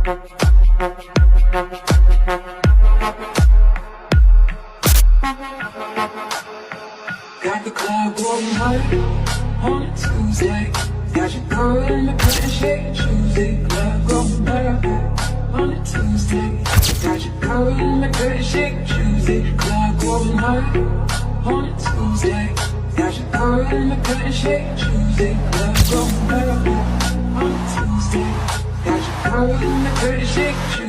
Got the club going hard on a Tuesday. Got your girl in the cutting shade Tuesday. Club going hard on a Tuesday. Got your girl in the cutting shade Tuesday. Club going hard on a Tuesday. Got your girl in the cutting shade Tuesday. Club going hard on a Tuesday. Got your girl in the cutting shade Tuesday.